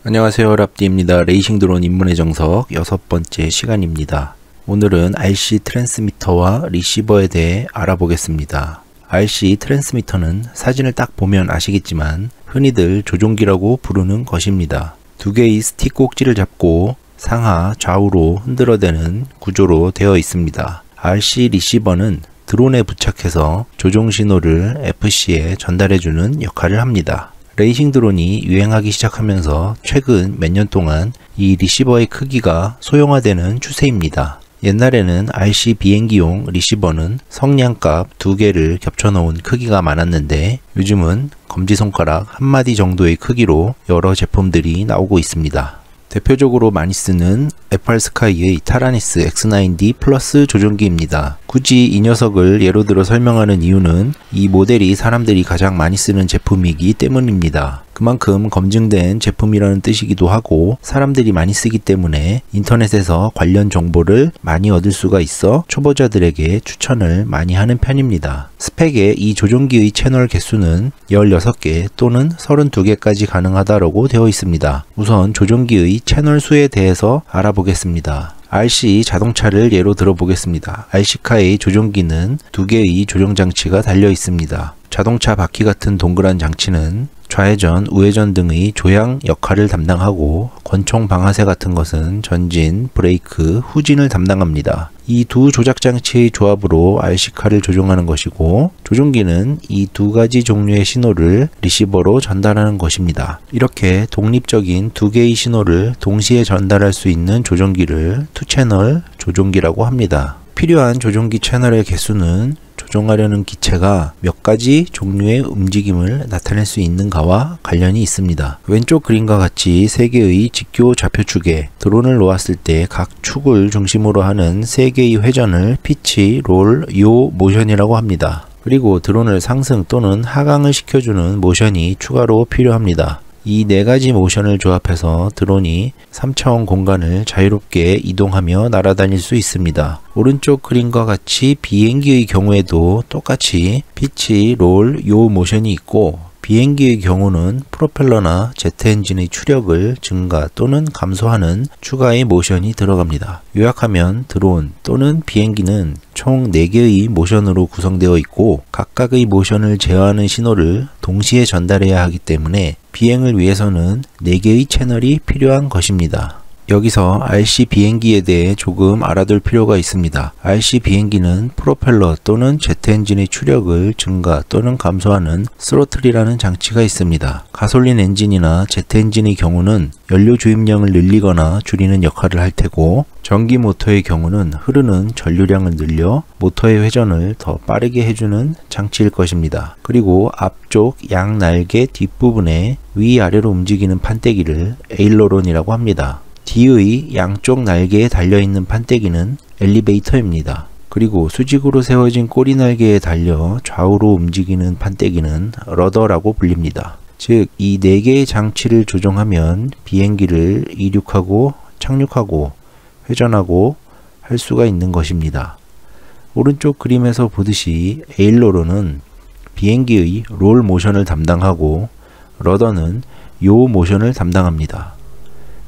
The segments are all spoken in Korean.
안녕하세요, 랍디입니다. 레이싱 드론 입문의 정석 6번째 시간입니다. 오늘은 RC 트랜스미터와 리시버에 대해 알아보겠습니다. RC 트랜스미터는 사진을 딱 보면 아시겠지만 흔히들 조종기라고 부르는 것입니다. 두 개의 스틱 꼭지를 잡고 상하 좌우로 흔들어대는 구조로 되어 있습니다. RC 리시버는 드론에 부착해서 조종 신호를 FC에 전달해주는 역할을 합니다. 레이싱 드론이 유행하기 시작하면서 최근 몇 년 동안 이 리시버의 크기가 소형화되는 추세입니다. 옛날에는 RC 비행기용 리시버는 성냥갑 2개를 겹쳐놓은 크기가 많았는데 요즘은 검지손가락 한 마디 정도의 크기로 여러 제품들이 나오고 있습니다. 대표적으로 많이 쓰는 FR스카이의 타라니스 X9D 플러스 조종기입니다. 굳이 이 녀석을 예로 들어 설명하는 이유는 이 모델이 사람들이 가장 많이 쓰는 제품이기 때문입니다. 그만큼 검증된 제품이라는 뜻이기도 하고 사람들이 많이 쓰기 때문에 인터넷에서 관련 정보를 많이 얻을 수가 있어 초보자들에게 추천을 많이 하는 편입니다. 스펙에 이 조종기의 채널 개수는 16개 또는 32개까지 가능하다고 되어 있습니다. 우선 조종기의 채널 수에 대해서 알아보겠습니다. RC 자동차를 예로 들어보겠습니다. RC카의 조종기는 2개의 조종장치가 달려 있습니다. 자동차 바퀴 같은 동그란 장치는 좌회전, 우회전 등의 조향 역할을 담당하고 권총 방아쇠 같은 것은 전진, 브레이크, 후진을 담당합니다. 이 두 조작장치의 조합으로 RC카를 조종하는 것이고 조종기는 이 두 가지 종류의 신호를 리시버로 전달하는 것입니다. 이렇게 독립적인 두 개의 신호를 동시에 전달할 수 있는 조종기를 투채널 조종기라고 합니다. 필요한 조종기 채널의 개수는 조종하려는 기체가 몇 가지 종류의 움직임을 나타낼 수 있는가와 관련이 있습니다. 왼쪽 그림과 같이 3개의 직교 좌표축에 드론을 놓았을 때 각 축을 중심으로 하는 3개의 회전을 피치, 롤, 요 모션이라고 합니다. 그리고 드론을 상승 또는 하강을 시켜주는 모션이 추가로 필요합니다. 이 4가지 모션을 조합해서 드론이 3차원 공간을 자유롭게 이동하며 날아다닐 수 있습니다. 오른쪽 그림과 같이 비행기의 경우에도 똑같이 피치, 롤, 요 모션이 있고 비행기의 경우는 프로펠러나 제트 엔진의 추력을 증가 또는 감소하는 추가의 모션이 들어갑니다. 요약하면 드론 또는 비행기는 총 4개의 모션으로 구성되어 있고 각각의 모션을 제어하는 신호를 동시에 전달해야 하기 때문에 비행을 위해서는 4개의 채널이 필요한 것입니다. 여기서 RC 비행기에 대해 조금 알아둘 필요가 있습니다. RC 비행기는 프로펠러 또는 제트 엔진의 추력을 증가 또는 감소하는 스로틀이라는 장치가 있습니다. 가솔린 엔진이나 제트 엔진의 경우는 연료 주입량을 늘리거나 줄이는 역할을 할 테고 전기 모터의 경우는 흐르는 전류량을 늘려 모터의 회전을 더 빠르게 해주는 장치일 것입니다. 그리고 앞쪽 양 날개 뒷부분에 위아래로 움직이는 판때기를 에일러론이라고 합니다. 뒤의 양쪽 날개에 달려있는 판때기는 엘리베이터입니다. 그리고 수직으로 세워진 꼬리 날개에 달려 좌우로 움직이는 판때기는 러더라고 불립니다. 즉, 이 4개의 장치를 조종하면 비행기를 이륙하고 착륙하고 회전하고 할 수가 있는 것입니다. 오른쪽 그림에서 보듯이 에일러론은 비행기의 롤 모션을 담당하고 러더는 요 모션을 담당합니다.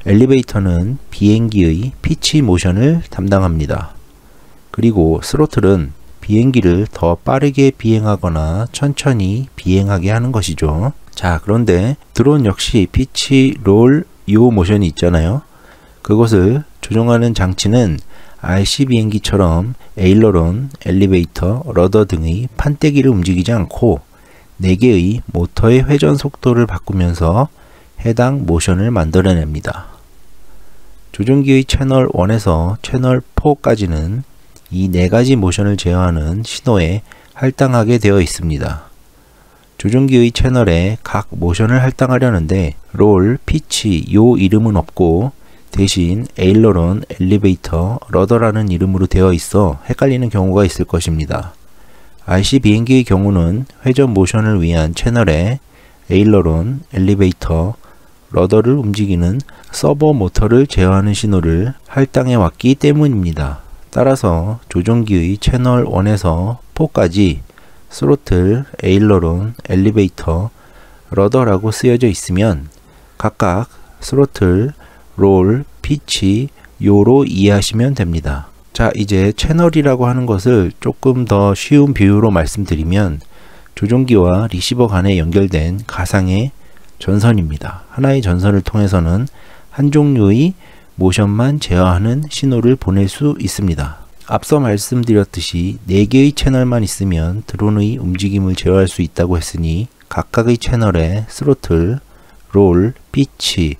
엘리베이터는 비행기의 피치 모션을 담당합니다. 그리고 스로틀은 비행기를 더 빠르게 비행하거나 천천히 비행하게 하는 것이죠. 자, 그런데 드론 역시 피치, 롤, 요 모션이 있잖아요. 그것을 조종하는 장치는 RC 비행기처럼 에일러론, 엘리베이터, 러더 등의 판때기를 움직이지 않고 4개의 모터의 회전 속도를 바꾸면서 해당 모션을 만들어냅니다. 조종기의 채널 1에서 채널 4까지는 이 4가지 모션을 제어하는 신호에 할당하게 되어 있습니다. 조종기의 채널에 각 모션을 할당하려는데 롤, 피치, 요 이름은 없고 대신 에일러론, 엘리베이터, 러더라는 이름으로 되어 있어 헷갈리는 경우가 있을 것입니다. RC 비행기의 경우는 회전 모션을 위한 채널에 에일러론, 엘리베이터, 러더를 움직이는 서버 모터를 제어하는 신호를 할당해 왔기 때문입니다. 따라서 조종기의 채널 1에서 4까지 스로틀, 에일러론, 엘리베이터, 러더라고 쓰여져 있으면 각각 스로틀, 롤, 피치, 요로 이해하시면 됩니다. 자, 이제 채널이라고 하는 것을 조금 더 쉬운 비유로 말씀드리면 조종기와 리시버 간에 연결된 가상의 전선입니다. 하나의 전선을 통해서는 한 종류의 모션만 제어하는 신호를 보낼 수 있습니다. 앞서 말씀드렸듯이 4개의 채널만 있으면 드론의 움직임을 제어할 수 있다고 했으니 각각의 채널에 스로틀, 롤, 피치,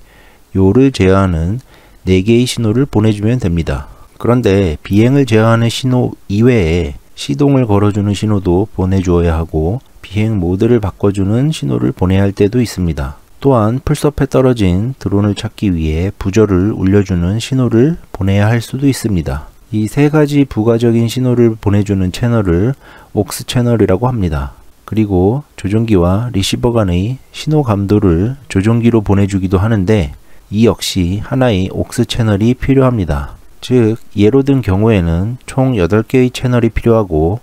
요를 제어하는 4개의 신호를 보내주면 됩니다. 그런데 비행을 제어하는 신호 이외에 시동을 걸어주는 신호도 보내주어야 하고 비행 모드를 바꿔주는 신호를 보내야 할 때도 있습니다. 또한 풀숲에 떨어진 드론을 찾기 위해 부저를 울려주는 신호를 보내야 할 수도 있습니다. 이 3가지 부가적인 신호를 보내주는 채널을 옥스 채널이라고 합니다. 그리고 조종기와 리시버 간의 신호 감도를 조종기로 보내주기도 하는데 이 역시 하나의 옥스 채널이 필요합니다. 즉 예로 든 경우에는 총 8개의 채널이 필요하고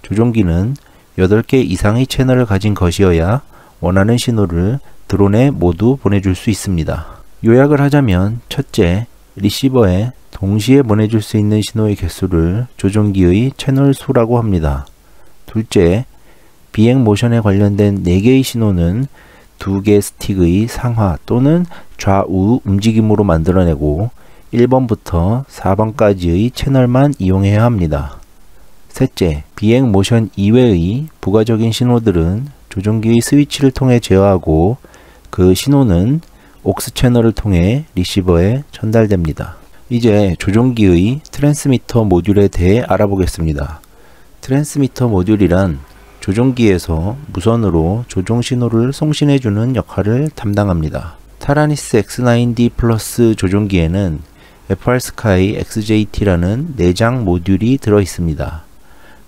조종기는 8개 이상의 채널을 가진 것이어야 원하는 신호를 드론에 모두 보내줄 수 있습니다. 요약을 하자면 첫째, 리시버에 동시에 보내줄 수 있는 신호의 개수를 조종기의 채널 수라고 합니다. 둘째, 비행 모션에 관련된 4개의 신호는 2개 스틱의 상하 또는 좌우 움직임으로 만들어내고 1번부터 4번까지의 채널만 이용해야 합니다. 셋째, 비행 모션 이외의 부가적인 신호들은 조종기의 스위치를 통해 제어하고 그 신호는 옥스 채널을 통해 리시버에 전달됩니다. 이제 조종기의 트랜스미터 모듈에 대해 알아보겠습니다. 트랜스미터 모듈이란 조종기에서 무선으로 조종 신호를 송신해주는 역할을 담당합니다. 타라니스 X9D 플러스 조종기에는 FRSky XJT라는 내장 모듈이 들어 있습니다.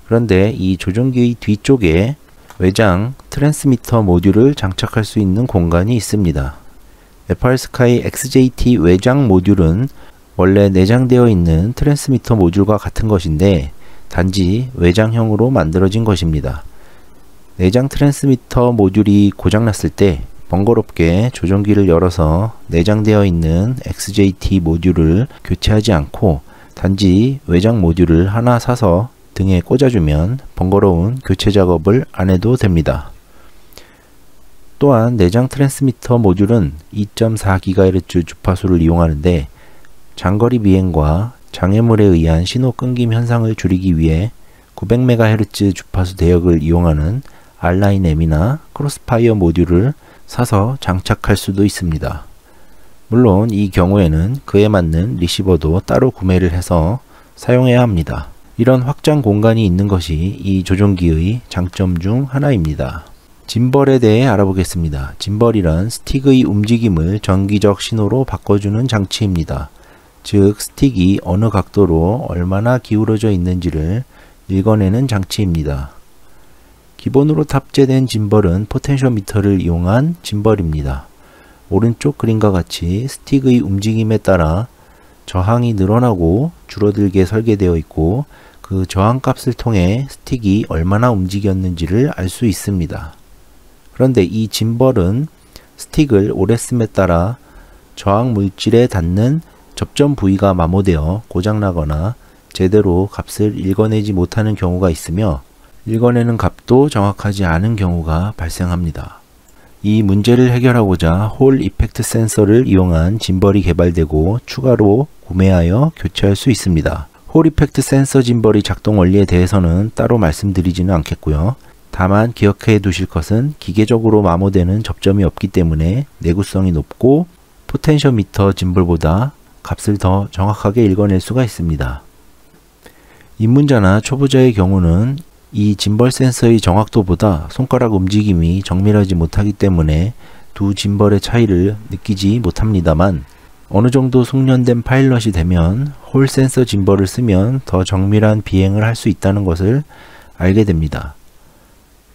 그런데 이 조종기의 뒤쪽에 외장 트랜스미터 모듈을 장착할 수 있는 공간이 있습니다. FRSky XJT 외장 모듈은 원래 내장되어 있는 트랜스미터 모듈과 같은 것인데 단지 외장형으로 만들어진 것입니다. 내장 트랜스미터 모듈이 고장났을 때 번거롭게 조종기를 열어서 내장되어 있는 XJT 모듈을 교체하지 않고 단지 외장 모듈을 하나 사서 등에 꽂아주면 번거로운 교체 작업을 안 해도 됩니다. 또한 내장 트랜스미터 모듈은 2.4GHz 주파수를 이용하는데 장거리 비행과 장애물에 의한 신호 끊김 현상을 줄이기 위해 900MHz 주파수 대역을 이용하는 R9M이나 크로스파이어 모듈을 사서 장착할 수도 있습니다. 물론 이 경우에는 그에 맞는 리시버도 따로 구매를 해서 사용해야 합니다. 이런 확장 공간이 있는 것이 이 조종기의 장점 중 하나입니다. 짐벌에 대해 알아보겠습니다. 짐벌이란 스틱의 움직임을 전기적 신호로 바꿔주는 장치입니다. 즉 스틱이 어느 각도로 얼마나 기울어져 있는지를 읽어내는 장치입니다. 기본으로 탑재된 짐벌은 포텐쇼미터를 이용한 짐벌입니다. 오른쪽 그림과 같이 스틱의 움직임에 따라 저항이 늘어나고 줄어들게 설계되어 있고 그 저항 값을 통해 스틱이 얼마나 움직였는지를 알 수 있습니다. 그런데 이 짐벌은 스틱을 오래 씀에 따라 저항 물질에 닿는 접점 부위가 마모되어 고장나거나 제대로 값을 읽어내지 못하는 경우가 있으며 읽어내는 값도 정확하지 않은 경우가 발생합니다. 이 문제를 해결하고자 홀 이펙트 센서를 이용한 짐벌이 개발되고 추가로 구매하여 교체할 수 있습니다. 홀 이펙트 센서 짐벌의 작동 원리에 대해서는 따로 말씀드리지는 않겠고요. 다만 기억해 두실 것은 기계적으로 마모되는 접점이 없기 때문에 내구성이 높고 포텐셔미터 짐벌보다 값을 더 정확하게 읽어낼 수가 있습니다. 입문자나 초보자의 경우는 이 짐벌 센서의 정확도보다 손가락 움직임이 정밀하지 못하기 때문에 두 짐벌의 차이를 느끼지 못합니다만 어느 정도 숙련된 파일럿이 되면 홀 센서 짐벌을 쓰면 더 정밀한 비행을 할 수 있다는 것을 알게 됩니다.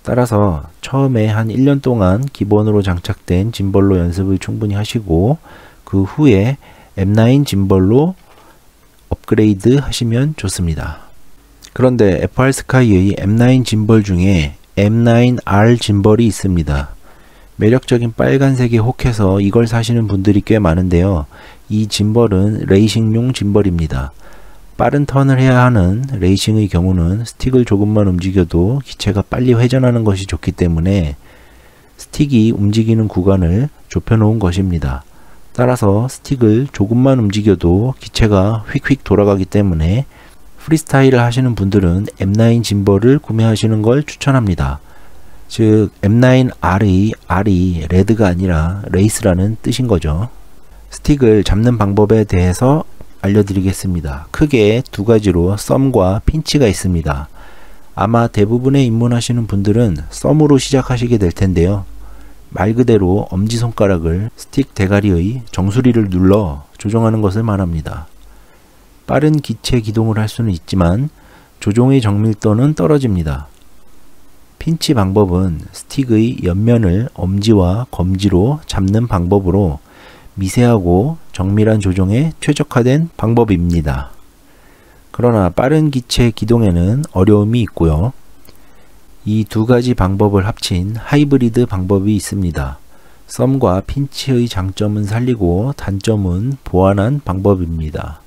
따라서 처음에 한 1년 동안 기본으로 장착된 짐벌로 연습을 충분히 하시고 그 후에 M9 짐벌로 업그레이드 하시면 좋습니다. 그런데 FRSky의 M9 짐벌 중에 M9R 짐벌이 있습니다. 매력적인 빨간색에 혹해서 이걸 사시는 분들이 꽤 많은데요. 이 짐벌은 레이싱용 짐벌입니다. 빠른 턴을 해야 하는 레이싱의 경우는 스틱을 조금만 움직여도 기체가 빨리 회전하는 것이 좋기 때문에 스틱이 움직이는 구간을 좁혀 놓은 것입니다. 따라서 스틱을 조금만 움직여도 기체가 휙휙 돌아가기 때문에 프리스타일을 하시는 분들은 M9 짐벌을 구매하시는 걸 추천합니다. 즉 M9R의 R이 레드가 아니라 레이스라는 뜻인 거죠. 스틱을 잡는 방법에 대해서 알려드리겠습니다. 크게 두 가지로 썸과 핀치가 있습니다. 아마 대부분의 입문하시는 분들은 썸으로 시작하시게 될 텐데요. 말 그대로 엄지손가락을 스틱 대가리의 정수리를 눌러 조종하는 것을 말합니다. 빠른 기체 기동을 할 수는 있지만 조종의 정밀도는 떨어집니다. 핀치 방법은 스틱의 옆면을 엄지와 검지로 잡는 방법으로 미세하고 정밀한 조종에 최적화된 방법입니다. 그러나 빠른 기체 기동에는 어려움이 있고요. 이 두 가지 방법을 합친 하이브리드 방법이 있습니다. 썸과 핀치의 장점은 살리고 단점은 보완한 방법입니다.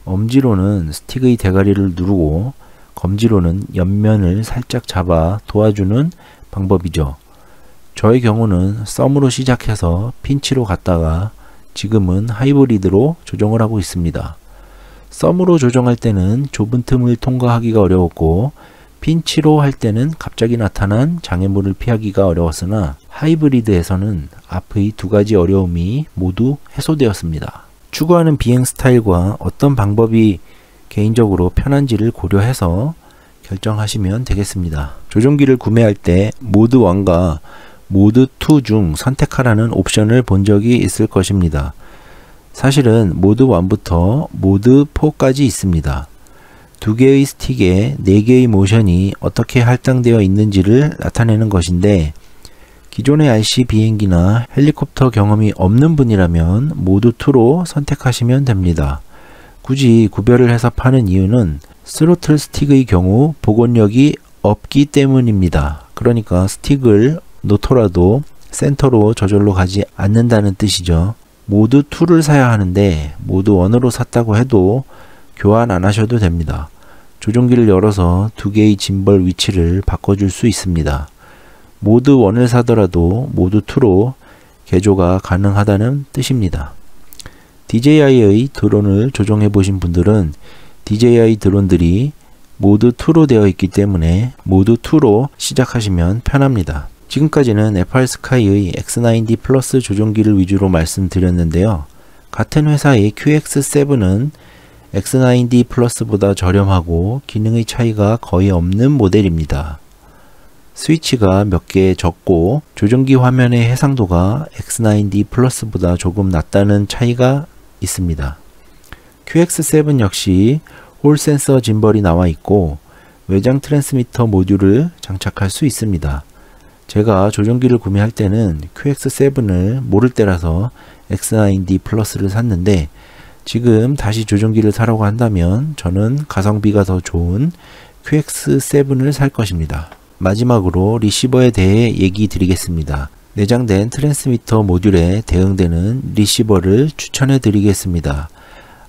엄지로는 스틱의 대가리를 누르고 검지로는 옆면을 살짝 잡아 도와주는 방법이죠. 저의 경우는 썸으로 시작해서 핀치로 갔다가 지금은 하이브리드로 조정을 하고 있습니다. 썸으로 조정할 때는 좁은 틈을 통과하기가 어려웠고 핀치로 할 때는 갑자기 나타난 장애물을 피하기가 어려웠으나 하이브리드에서는 앞의 두 가지 어려움이 모두 해소되었습니다. 추구하는 비행 스타일과 어떤 방법이 개인적으로 편한지를 고려해서 결정하시면 되겠습니다. 조종기를 구매할 때 모드 1과 모드 2 중 선택하라는 옵션을 본 적이 있을 것입니다. 사실은 모드 1부터 모드 4까지 있습니다. 두 개의 스틱에 4개의 모션이 어떻게 할당되어 있는지를 나타내는 것인데 기존의 RC 비행기나 헬리콥터 경험이 없는 분이라면 모드 2로 선택하시면 됩니다. 굳이 구별을 해서 파는 이유는 스로틀 스틱의 경우 복원력이 없기 때문입니다. 그러니까 스틱을 놓더라도 센터로 저절로 가지 않는다는 뜻이죠. 모드 2를 사야 하는데 모드 1으로 샀다고 해도 교환 안 하셔도 됩니다. 조종기를 열어서 두 개의 짐벌 위치를 바꿔줄 수 있습니다. 모드 1을 사더라도 모드 2로 개조가 가능하다는 뜻입니다. DJI의 드론을 조종해 보신 분들은 DJI 드론들이 모드 2로 되어 있기 때문에 모드 2로 시작하시면 편합니다. 지금까지는 FRSky의 X9D 플러스 조종기를 위주로 말씀드렸는데요. 같은 회사의 QX7은 X9D 플러스보다 저렴하고 기능의 차이가 거의 없는 모델입니다. 스위치가 몇 개 적고 조종기 화면의 해상도가 X9D 플러스보다 조금 낮다는 차이가 있습니다. QX7 역시 홀 센서 짐벌이 나와 있고 외장 트랜스미터 모듈을 장착할 수 있습니다. 제가 조종기를 구매할 때는 QX7을 모를 때라서 X9D 플러스를 샀는데 지금 다시 조종기를 사려고 한다면 저는 가성비가 더 좋은 QX7을 살 것입니다. 마지막으로 리시버에 대해 얘기 드리겠습니다. 내장된 트랜스미터 모듈에 대응되는 리시버를 추천해 드리겠습니다.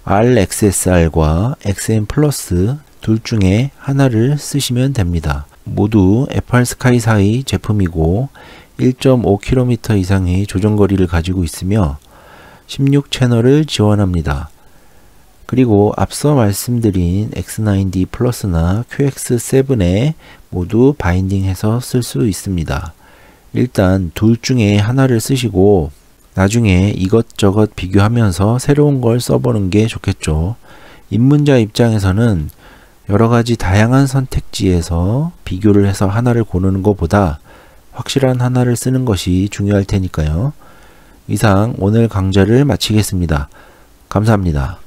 RXSR과 XM 플러스 둘 중에 하나를 쓰시면 됩니다. 모두 FRSky사의 제품이고 1.5km 이상의 조종거리를 가지고 있으며 16채널을 지원합니다. 그리고 앞서 말씀드린 X9D 플러스나 QX7에 모두 바인딩해서 쓸 수 있습니다. 일단 둘 중에 하나를 쓰시고 나중에 이것저것 비교하면서 새로운 걸 써보는 게 좋겠죠. 입문자 입장에서는 여러가지 다양한 선택지에서 비교를 해서 하나를 고르는 것보다 확실한 하나를 쓰는 것이 중요할 테니까요. 이상 오늘 강좌를 마치겠습니다. 감사합니다.